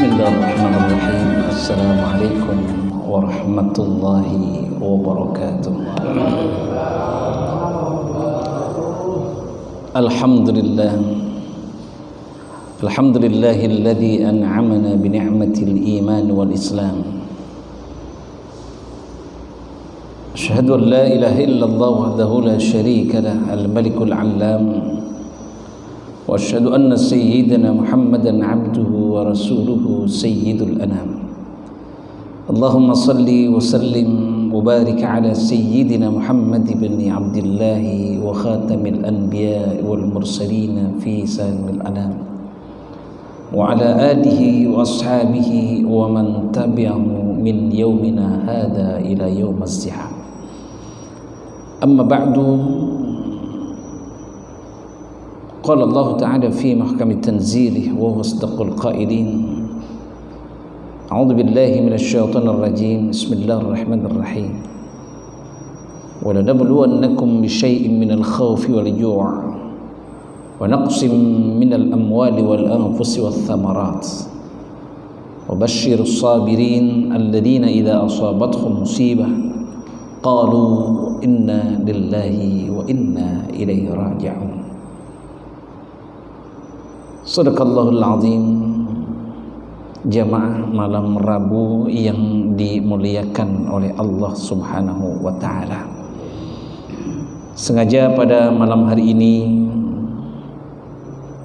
Bismillahirrahmanirrahim. Assalamualaikum warahmatullahi wabarakatuh. Alhamdulillah. Alhamdulillahilladzi an'amana bi ni'matil iman wal islam. Asyhadu an la ilaha illallah wahdahu la syarika lah al-malikul 'allam. Wa asyhadu anna sayyidina Muhammadan 'abduhu wa rasuluhu sayyidul anam. Allahumma salli wa sallim wa barik ala sayyidina Muhammad ibn Abdullah wa khatamil anbiya wal mursalin fi salimil anam. Wa ala alihi wa ashabihi wa man tabi'ahu min yawmina hadha ila yawmaz ziham. Amma ba'du. قال الله تعالى في محكم تنزيله وهو أصدق القائلين أعوذ بالله من الشيطان الرجيم بسم الله الرحمن الرحيم ولنبلونكم بشيء من الخوف والجوع ونقص من الأموال والأنفس والثمرات وبشر الصابرين الذين إذا أصابتهم مصيبة قالوا إنا لله وإنا إليه راجعون. Sadaqallahul azim. Jamaah malam Rabu yang dimuliakan oleh Allah Subhanahu wa taala. Sengaja pada malam hari ini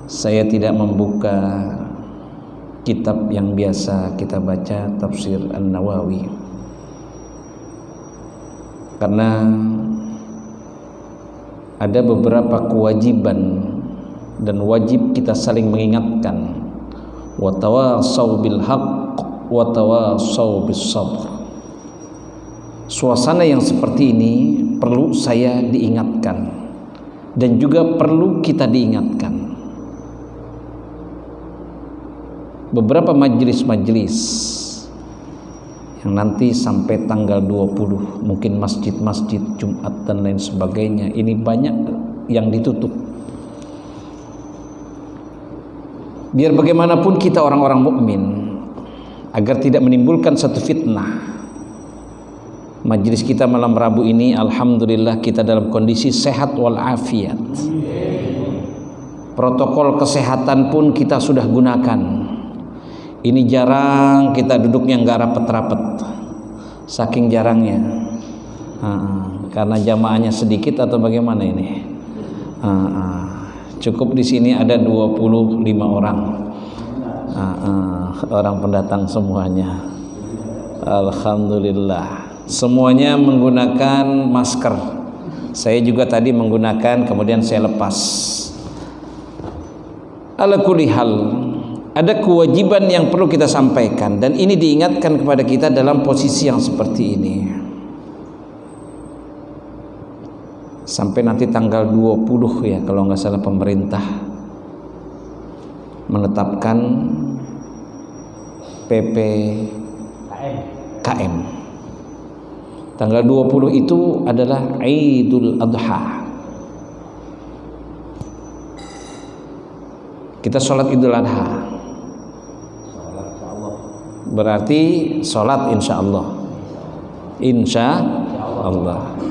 saya tidak membuka kitab yang biasa kita baca, Tafsir An-Nawawi. Karena ada beberapa kewajiban dan wajib kita saling mengingatkan, wa tawassaw bil haqq wa tawassaw bis sabr. Suasana yang seperti ini perlu saya diingatkan dan juga perlu kita diingatkan. Beberapa majelis-majelis yang nanti sampai tanggal 20 mungkin masjid-masjid Jumat dan lain sebagainya ini banyak yang ditutup. Biar bagaimanapun kita orang-orang mukmin, agar tidak menimbulkan satu fitnah. Majelis kita malam Rabu ini alhamdulillah kita dalam kondisi sehat wal afiat. Protokol kesehatan pun kita sudah gunakan. Ini jarang kita duduknya nggak rapet-rapet, saking jarangnya. Karena jamaahnya sedikit atau bagaimana ini? Cukup di sini ada 25 orang. Orang pendatang semuanya. Alhamdulillah. Semuanya menggunakan masker. Saya juga tadi menggunakan, kemudian saya lepas. Ala kulli hal, ada kewajiban yang perlu kita sampaikan dan ini diingatkan kepada kita dalam posisi yang seperti ini. Sampai nanti tanggal 20 ya kalau nggak salah pemerintah menetapkan PPKM. Tanggal 20 itu adalah Idul Adha. Kita sholat Idul Adha. Berarti sholat insya Allah. Insya Allah.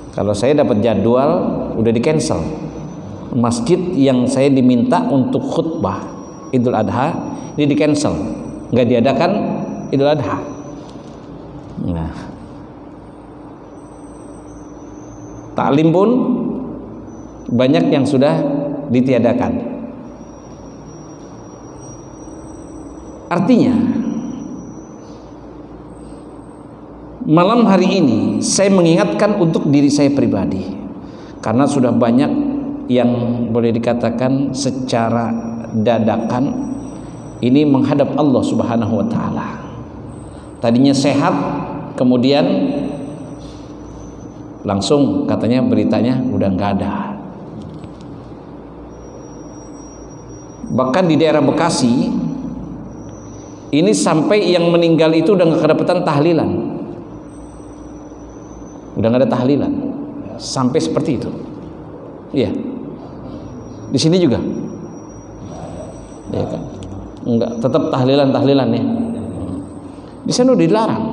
Kalau saya dapat jadwal udah di cancel. Masjid yang saya diminta untuk khutbah Idul Adha ini di cancel, nggak diadakan Idul Adha. Nah, taklim pun banyak yang sudah ditiadakan. Artinya malam hari ini saya mengingatkan untuk diri saya pribadi, karena sudah banyak yang boleh dikatakan secara dadakan ini menghadap Allah Subhanahu wa taala. Tadinya sehat, kemudian langsung katanya beritanya udah nggak ada. Bahkan di daerah Bekasi ini sampai yang meninggal itu udah nggak kedapatan tahlilan. Udah nggak ada tahlilan, sampai seperti itu. Iya. Di sini juga, ya kan? Enggak, tetap tahlilan ya. Di sana dilarang.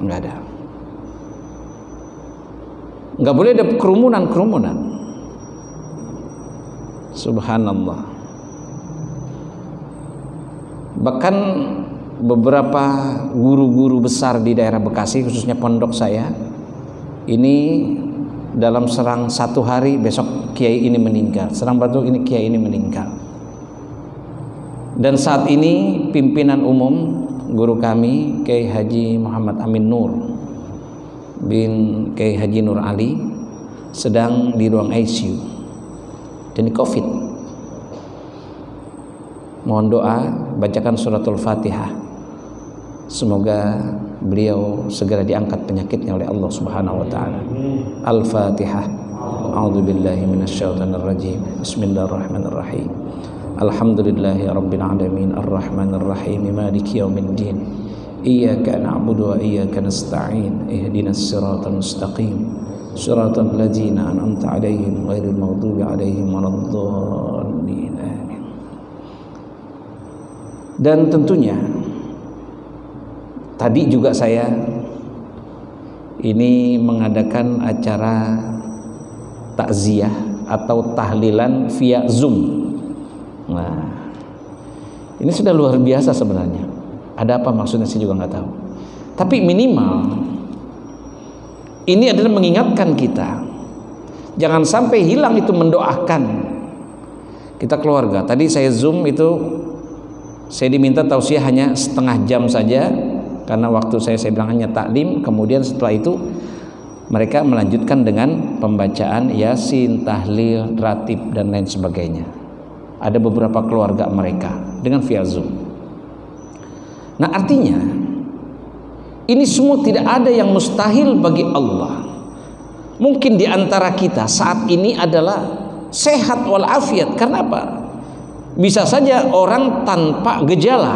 Enggak ada. Enggak boleh ada kerumunan. Subhanallah. Bahkan beberapa guru-guru besar di daerah Bekasi, khususnya pondok saya, ini dalam serang satu hari besok kiai ini meninggal, serang batu ini kiai ini meninggal. Dan saat ini pimpinan umum guru kami Kiai Haji Muhammad Amin Nur bin Kiai Haji Nur Ali sedang di ruang ICU dan di COVID. Mohon doa, bacakan suratul Fatihah. Semoga beliau segera diangkat penyakitnya oleh Allah Subhanahu wa taala. Al-Fatihah. A'udzubillahi minasyaitonir rajim. Bismillahirrahmanirrahim. Alhamdulillahi rabbil alamin arrahmanir rahim maliki yaumiddin. Iyyaka na'budu wa iyyaka nasta'in. Ihdinas siratal mustaqim. Siratal ladzina an'amta 'alaihim ghairil maghdubi 'alaihim waladdallin. Dan tentunya tadi juga saya ini mengadakan acara takziah atau tahlilan via Zoom. Nah, ini sudah luar biasa sebenarnya. Ada apa maksudnya saya juga nggak tahu. Tapi minimal ini adalah mengingatkan kita, jangan sampai hilang itu mendoakan kita keluarga. Tadi saya Zoom itu, saya diminta tausiah hanya setengah jam saja karena waktu saya bilang hanya taklim. Kemudian setelah itu mereka melanjutkan dengan pembacaan Yasin, tahlil, ratib dan lain sebagainya. Ada beberapa keluarga mereka dengan via Zoom. Nah, artinya ini semua tidak ada yang mustahil bagi Allah. Mungkin di antara kita saat ini adalah sehat walafiat. Karena apa? Bisa saja orang tanpa gejala.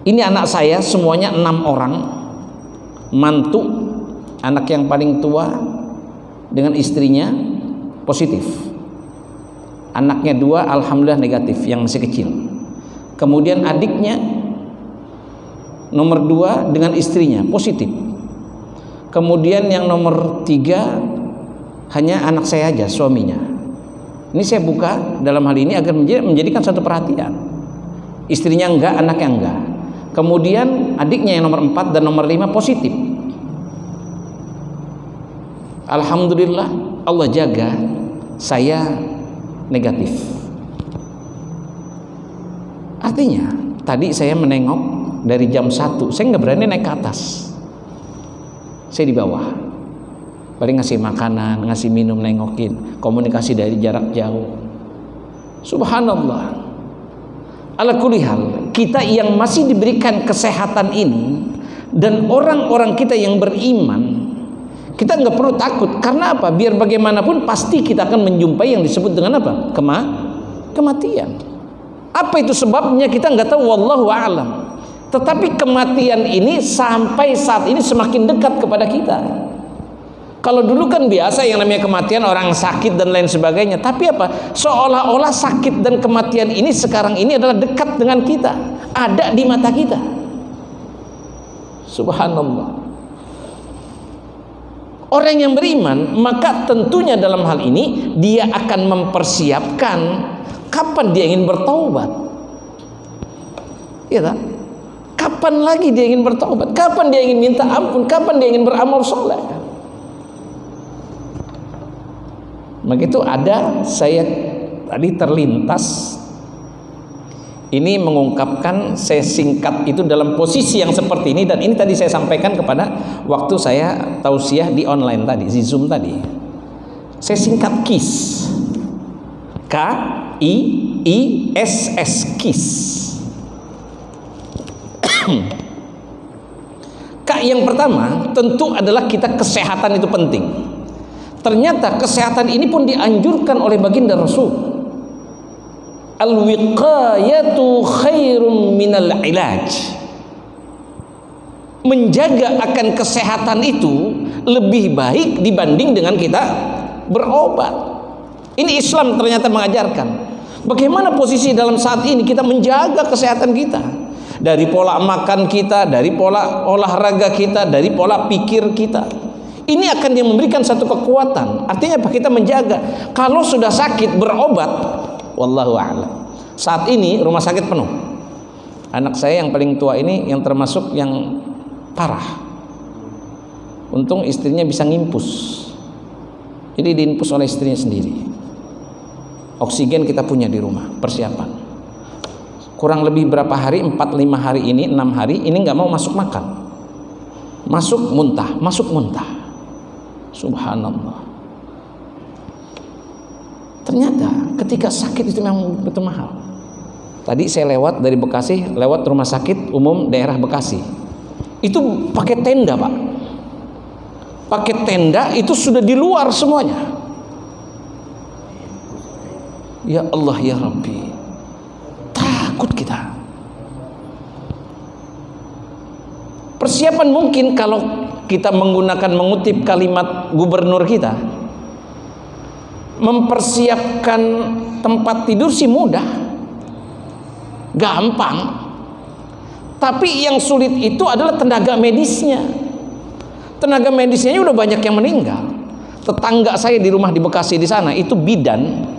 Ini anak saya semuanya 6 orang, mantu, anak yang paling tua dengan istrinya positif. Anaknya 2 alhamdulillah negatif, yang masih kecil. Kemudian adiknya nomor 2 dengan istrinya positif. Kemudian yang nomor 3 hanya anak saya aja, suaminya. Ini saya buka dalam hal ini agar menjadikan satu perhatian. Istrinya enggak, anaknya enggak. Kemudian adiknya yang nomor 4 dan nomor 5 positif. Alhamdulillah Allah jaga, saya negatif. Artinya tadi saya menengok dari jam 1, saya nggak berani naik ke atas, saya di bawah, paling ngasih makanan, ngasih minum, nengokin, komunikasi dari jarak jauh. Subhanallah. Ala kulli hal, kita yang masih diberikan kesehatan ini dan orang-orang kita yang beriman, kita nggak perlu takut. Karena apa? Biar bagaimanapun pasti kita akan menjumpai yang disebut dengan apa? Kematian. Apa itu sebabnya kita nggak tahu, wallahu a'lam. Tetapi kematian ini sampai saat ini semakin dekat kepada kita. Kalau dulu kan biasa yang namanya kematian, orang sakit dan lain sebagainya. Tapi apa? Seolah-olah sakit dan kematian ini sekarang ini adalah dekat dengan kita, ada di mata kita. Subhanallah. Orang yang beriman, maka tentunya dalam hal ini dia akan mempersiapkan kapan dia ingin bertaubat. Iya tak? Kapan lagi dia ingin bertaubat? Kapan dia ingin minta ampun? Kapan dia ingin beramal soleh? Maka itu ada, saya tadi terlintas ini mengungkapkan, saya singkat itu dalam posisi yang seperti ini. Dan ini tadi saya sampaikan kepada waktu saya tausiah di online tadi, di Zoom tadi. Saya singkat KIS, KIISS, KIS. K yang pertama tentu adalah kita kesehatan itu penting. Ternyata kesehatan ini pun dianjurkan oleh baginda Rasul. Al-wiqayatu khairum minal ilaj. Menjaga akan kesehatan itu lebih baik dibanding dengan kita berobat. Ini Islam ternyata mengajarkan. Bagaimana posisi dalam saat ini kita menjaga kesehatan kita? Dari pola makan kita, dari pola olahraga kita, dari pola pikir kita. Ini akan dia memberikan satu kekuatan. Artinya apa? Kita menjaga. Kalau sudah sakit berobat, wallahu a'lam. Saat ini rumah sakit penuh. Anak saya yang paling tua ini yang termasuk yang parah. Untung istrinya bisa ngimpus. Jadi diimpus oleh istrinya sendiri. Oksigen kita punya di rumah, persiapan. Kurang lebih berapa hari, 4-5 hari ini, 6 hari ini nggak mau masuk makan. Masuk muntah. Subhanallah. Ternyata ketika sakit itu memang betul mahal. Tadi saya lewat dari Bekasi, lewat rumah sakit umum daerah Bekasi. Itu pakai tenda, Pak. Pakai tenda itu sudah di luar semuanya. Ya Allah ya Rabbi. Takut kita. Persiapan mungkin kalau kita mengutip kalimat gubernur kita, mempersiapkan tempat tidur sih mudah, gampang. Tapi yang sulit itu adalah tenaga medisnya. Tenaga medisnya udah banyak yang meninggal. Tetangga saya di rumah di Bekasi di sana itu bidan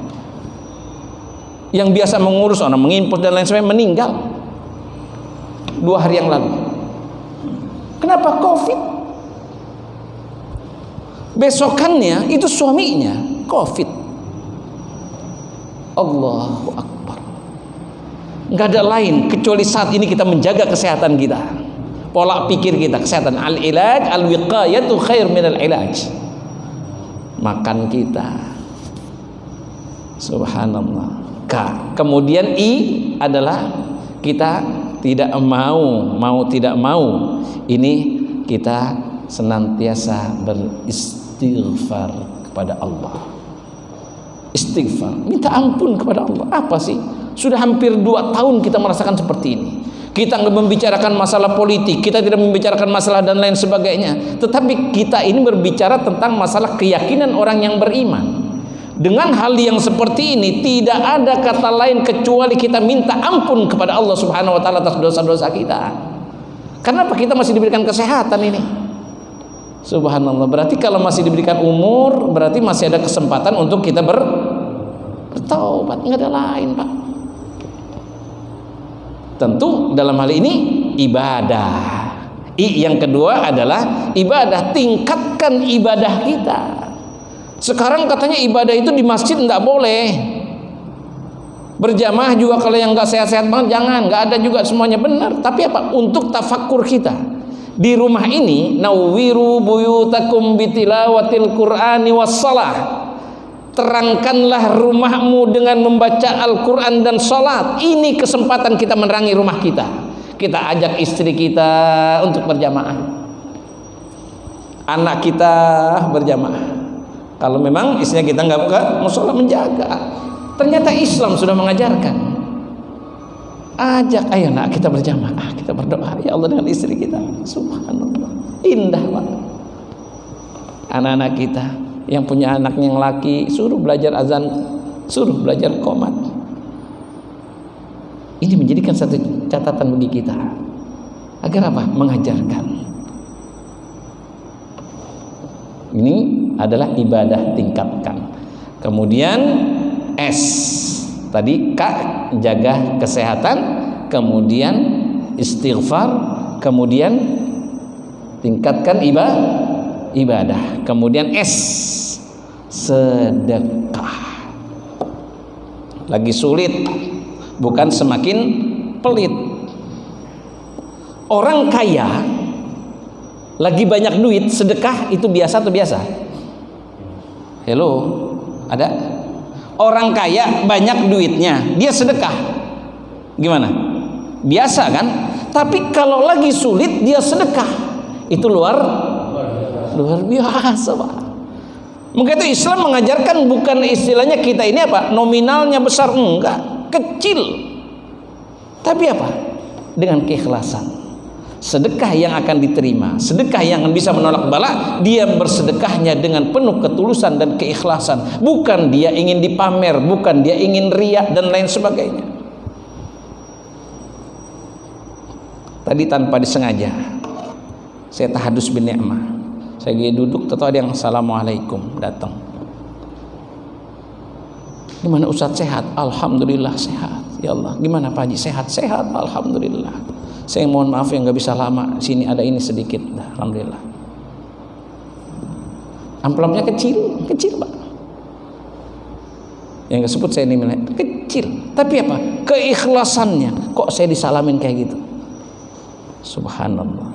yang biasa mengurus orang mengimpus dan lain sebagainya meninggal 2 hari yang lalu. Kenapa? Covid. Besokannya itu suaminya Covid. Allahu Akbar. Nggak ada lain kecuali saat ini kita menjaga kesehatan kita, pola pikir kita, kesehatan. Al-ilaj al-wiqayatu khair minal ilaj. Makan kita, subhanallah. Kemudian I adalah kita tidak mau tidak mau. Ini kita senantiasa beristighfar kepada Allah. Istighfar, minta ampun kepada Allah. Apa sih? Sudah hampir 2 tahun kita merasakan seperti ini. Kita nggak membicarakan masalah politik, kita tidak membicarakan masalah dan lain sebagainya. Tetapi kita ini berbicara tentang masalah keyakinan orang yang beriman. Dengan hal yang seperti ini tidak ada kata lain kecuali kita minta ampun kepada Allah Subhanahu wa taala atas dosa-dosa kita. Kenapa? Kita masih diberikan kesehatan ini. Subhanallah. Berarti kalau masih diberikan umur, berarti masih ada kesempatan untuk kita bertaubat. Enggak ada lain, Pak. Tentu dalam hal ini ibadah. Yang kedua adalah ibadah. Tingkatkan ibadah kita. Sekarang katanya ibadah itu di masjid enggak boleh. Berjamaah juga kalau yang enggak sehat-sehat banget jangan, enggak ada juga semuanya benar. Tapi apa? Untuk tafakkur kita. Di rumah ini nawwiru buyutakum bitilawatil Qur'ani wassalah. Terangkanlah rumahmu dengan membaca Al-Qur'an dan salat. Ini kesempatan kita menerangi rumah kita. Kita ajak istri kita untuk berjamaah. Anak kita berjamaah. Kalau memang istrinya kita nggak buka musola menjaga. Ternyata Islam sudah mengajarkan. Ajak, ayo nak kita berjamaah, kita berdoa ya Allah dengan istri kita. Subhanallah, indah Pak. Anak-anak kita yang punya anak yang laki suruh belajar azan, suruh belajar qomat. Ini menjadikan satu catatan bagi kita agar apa? Mengajarkan. Ini adalah ibadah tingkatkan. Kemudian S tadi K, jaga kesehatan, kemudian istighfar, kemudian tingkatkan ibadah, kemudian S sedekah. Lagi sulit, bukan semakin pelit. Orang kaya lagi banyak duit, sedekah itu biasa atau biasa? Hello, ada? Orang kaya banyak duitnya, dia sedekah, gimana? Biasa kan? Tapi kalau lagi sulit dia sedekah, itu luar biasa Pak. Mungkin itu Islam mengajarkan bukan istilahnya kita ini apa? Nominalnya besar, enggak, kecil. Tapi apa? Dengan keikhlasan. sedekah yang akan diterima, sedekah yang bisa menolak bala, dia bersedekahnya dengan penuh ketulusan dan keikhlasan, bukan dia ingin dipamer, bukan dia ingin riya dan lain sebagainya. Tadi tanpa disengaja saya tahadus bin ni'mah, saya lagi duduk, tahu ada yang assalamualaikum datang. Gimana Ustaz, sehat? Alhamdulillah sehat. Ya Allah, gimana Pak Haji? Sehat? Sehat, alhamdulillah. Saya mohon maaf yang nggak bisa lama, sini ada ini sedikit. Alhamdulillah. Amplopnya kecil Pak. Yang nggak sebut saya ini kecil, tapi apa? Keikhlasannya. Kok saya disalamin kayak gitu? Subhanallah.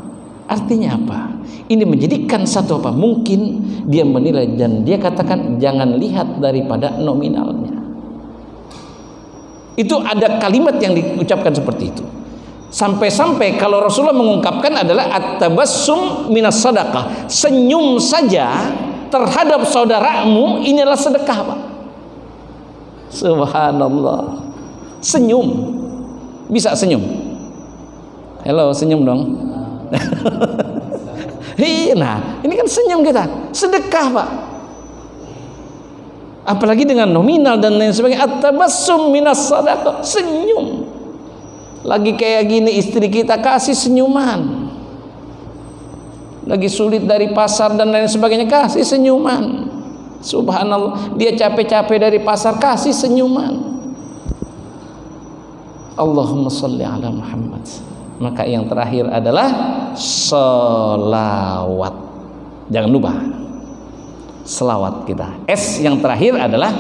Artinya apa? Ini menjadikan satu apa? Mungkin dia menilai dan dia katakan jangan lihat daripada nominalnya. Itu ada kalimat yang diucapkan seperti itu. Sampai-sampai kalau Rasulullah mengungkapkan adalah at-tabassum minas sadaqah, senyum saja terhadap saudaramu ini adalah sedekah, Pak. Subhanallah. Senyum. Bisa senyum? Halo, senyum dong. Nah, ini kan senyum kita, sedekah, Pak. Apalagi dengan nominal dan lain sebagainya. At-tabassum minas sadaqah, senyum. Lagi kayak gini istri kita kasih senyuman, lagi sulit dari pasar dan lain sebagainya kasih senyuman. Subhanallah, dia capek-capek dari pasar kasih senyuman. Allahumma sholli ala Muhammad. Maka yang terakhir adalah selawat. Jangan lupa selawat kita. S yang terakhir adalah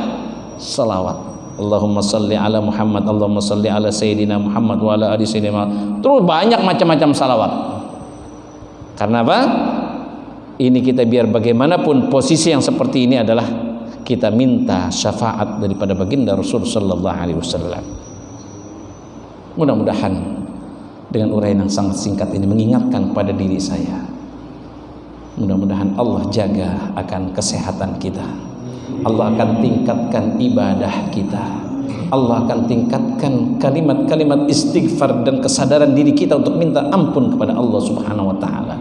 selawat. Allahumma salli ala Muhammad, Allahumma salli ala Sayyidina Muhammad wa ala ali Sayyidina. Terus banyak macam-macam salawat. Karena apa? Ini kita biar bagaimanapun posisi yang seperti ini adalah kita minta syafaat daripada baginda Rasul sallallahu alaihi wasallam. Mudah-mudahan dengan uraian yang sangat singkat ini mengingatkan pada diri saya. Mudah-mudahan Allah jaga akan kesehatan kita. Allah akan tingkatkan ibadah kita. Allah akan tingkatkan kalimat-kalimat istighfar dan kesadaran diri kita untuk minta ampun kepada Allah Subhanahu wa taala.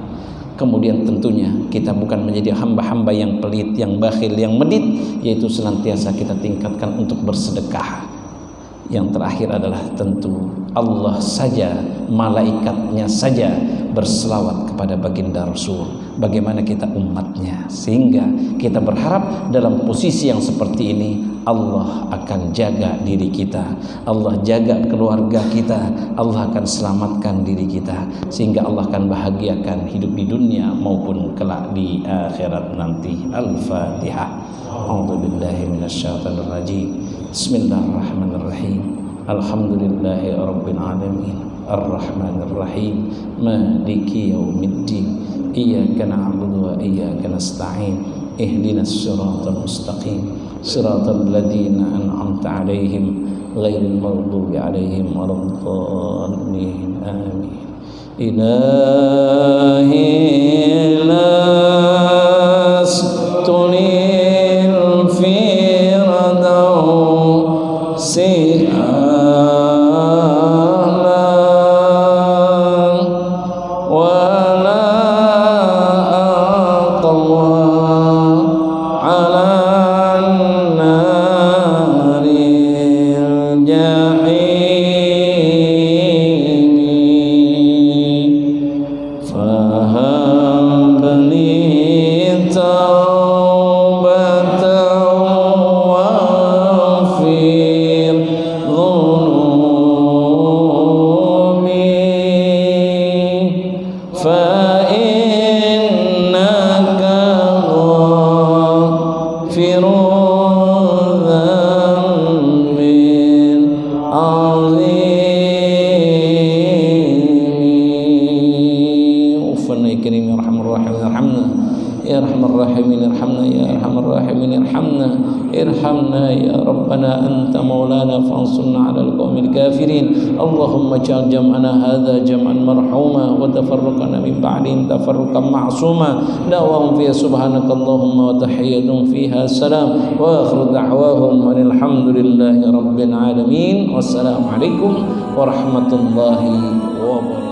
Kemudian tentunya kita bukan menjadi hamba-hamba yang pelit, yang bakhil, yang medit, yaitu senantiasa kita tingkatkan untuk bersedekah. Yang terakhir adalah tentu Allah saja, malaikatnya saja berselawat kepada baginda Rasul. Bagaimana kita umatnya, sehingga kita berharap dalam posisi yang seperti ini Allah akan jaga diri kita, Allah jaga keluarga kita, Allah akan selamatkan diri kita, sehingga Allah akan bahagiakan hidup di dunia maupun kelak di akhirat nanti. Al-Fatihah. A'udzubillahi minasyaitonir rajim. Bismillahirrahmanirrahim. Alhamdulillahi rabbil alamin. Ar-Rahmanir Rahim. Maliki yaumiddin. Iyyaka na'budu wa iyyaka nasta'in. Ihdinas siratal mustaqim. Siratal ladzina an'amta 'alaihim ghairil maghdubi 'alaihim waladdallin. Amin. Ilahi las tulil firdausi irhamna ya Rabbana anta maulana fansurna ala alqawmil kafirin. Allahumma ij'al jam'ana hadha jam'an marhuma wa tafarraqana min ba'din tafarruqan ma'suma. Da'wahum fiha subhanakallahumma wa tahiyyatuhum fiha salam wa akhiru da'wahum alhamdulillahi rabbil alamin. Wassalamu alaikum warahmatullahi wabarakatuh.